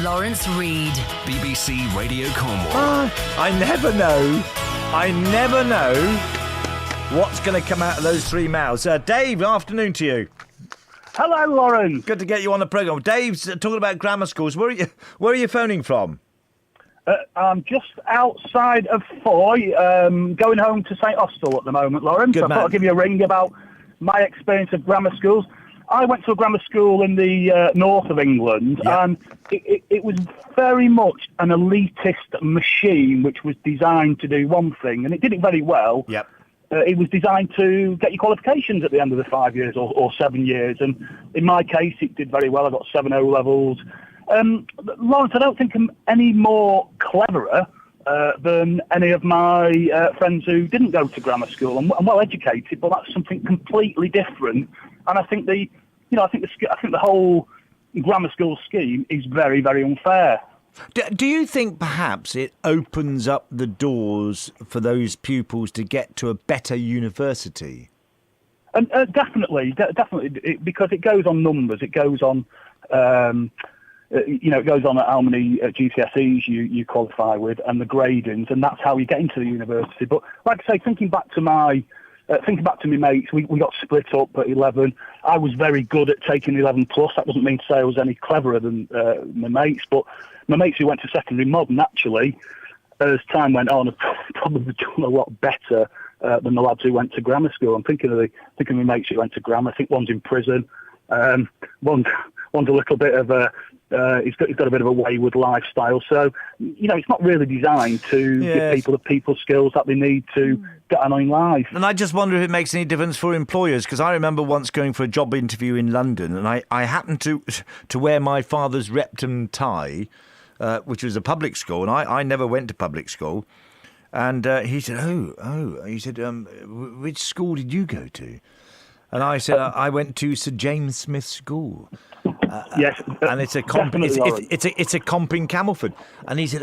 Laurence Reed. BBC Radio Cornwall. I never know what's going to come out of those three mouths. Dave, afternoon to you. Hello, Lauren. Good to get you on the programme. Dave's talking about grammar schools. Where are you phoning from? I'm just outside of Foy, going home to St Austell at the moment, Lauren. Good So I man. thought I'd give you a ring about my experience of grammar schools. I went to a grammar school in the north of England, Yeah. and it was very much an elitist machine which was designed to do one thing, and it did it very well. Yep. It was designed to get your qualifications at the end of the 5 years or 7 years. And in my case, it did very well. I got 7 O-levels. Laurence, I don't think I'm any more cleverer than any of my friends who didn't go to grammar school. I'm well educated, but that's something completely different. And I think the whole grammar school scheme is very, very unfair. Do you think perhaps it opens up the doors for those pupils to get to a better university? And definitely, because it goes on numbers. It goes on, it goes on at how many GCSEs you qualify with and the gradings, and that's how you get into the university. But like I say, thinking back to my mates, we got split up at 11. I was very good at taking 11 plus. That doesn't mean to say I was any cleverer than my mates, but my mates who went to secondary modern, actually, as time went on, have probably done a lot better than the lads who went to grammar school. I'm thinking of my mates who went to grammar. I think one's in prison. One's a little bit of a he's got a bit of a wayward lifestyle. So it's not really designed to give people the people skills that they need to get on in life. And I just wonder if it makes any difference for employers, because I remember once going for a job interview in London, and I happened to wear my father's Repton tie, which was a public school, and I never went to public school. And he said, he said, which school did you go to? And I said, I went to Sir James Smith School. Yes, and it's a comp. It's a comp in Camelford. And he said,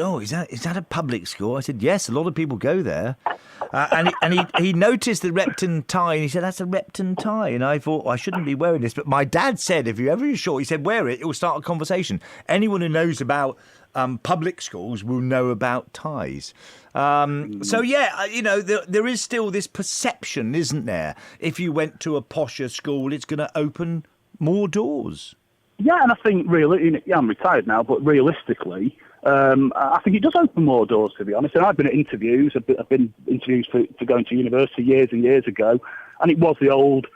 is that a public school? I said, yes, a lot of people go there. And he noticed the Repton tie, and he said, that's a Repton tie. And I thought, I shouldn't be wearing this. But my dad said, if you're ever sure, he said, wear it. It will start a conversation. Anyone who knows about public schools will know about ties. So yeah, there is still this perception, isn't there? If you went to a posher school, it's going to open more doors. Yeah, and I think really, I'm retired now, but realistically, I think it does open more doors, to be honest. And I've been at interviews. I've been interviews for going to university years and years ago, and it was the old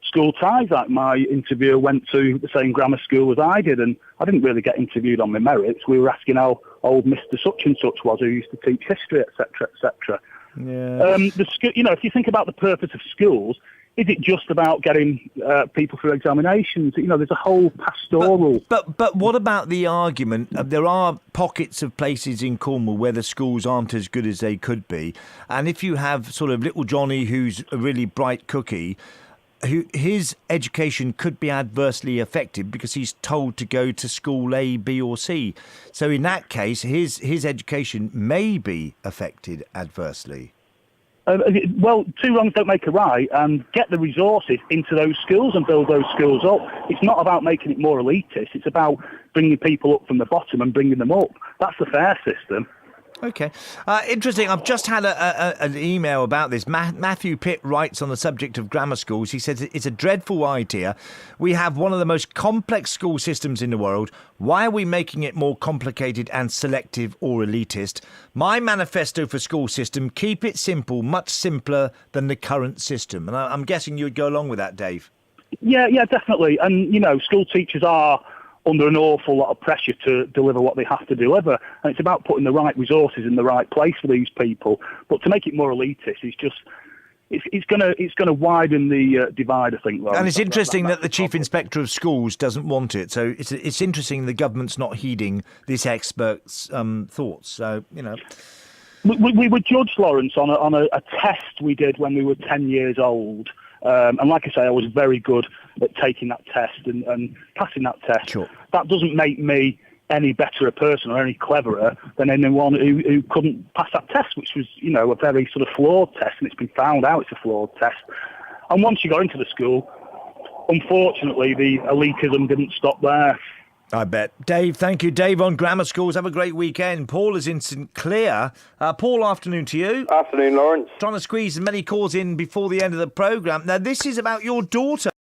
school ties. Like my interviewer went to the same grammar school as I did, and I didn't really get interviewed on my merits. We were asking how old Mr. Such and Such was, who used to teach history, etc., etc. Yeah. If you think about the purpose of schools, is it just about getting people through examinations? There's a whole pastoral. But what about the argument? There are pockets of places in Cornwall where the schools aren't as good as they could be, and if you have sort of little Johnny, who's a really bright cookie, his education could be adversely affected because he's told to go to school A, B or C. So in that case, his education may be affected adversely. Well, two wrongs don't make a right, and get the resources into those schools and build those schools up. It's not about making it more elitist. It's about bringing people up from the bottom and bringing them up. That's the fair system. Okay. Interesting. I've just had an email about this. Matthew Pitt writes on the subject of grammar schools. He says it's a dreadful idea. We have one of the most complex school systems in the world. Why are we making it more complicated and selective or elitist? My manifesto for school system, keep it simple, much simpler than the current system. And I'm guessing you'd go along with that, Dave. Yeah, definitely. And, school teachers are under an awful lot of pressure to deliver what they have to deliver. And it's about putting the right resources in the right place for these people. But to make it more elitist is just, it's going to widen the divide, I think. Laurence. And it's interesting that the Chief Inspector of Schools doesn't want it. So it's interesting the government's not heeding this expert's thoughts. So, We were judged, Laurence, on a test we did when we were 10 years old. And like I say, I was very good at taking that test and passing that test. Sure. That doesn't make me any better a person or any cleverer than anyone who couldn't pass that test, which was, a very sort of flawed test, and it's been found out it's a flawed test. And once you got into the school, unfortunately, the elitism didn't stop there. I bet. Dave, thank you. Dave on Grammar Schools. Have a great weekend. Paul is in St Clear. Paul, afternoon to you. Afternoon, Lawrence. Trying to squeeze as many calls in before the end of the programme. Now, this is about your daughter.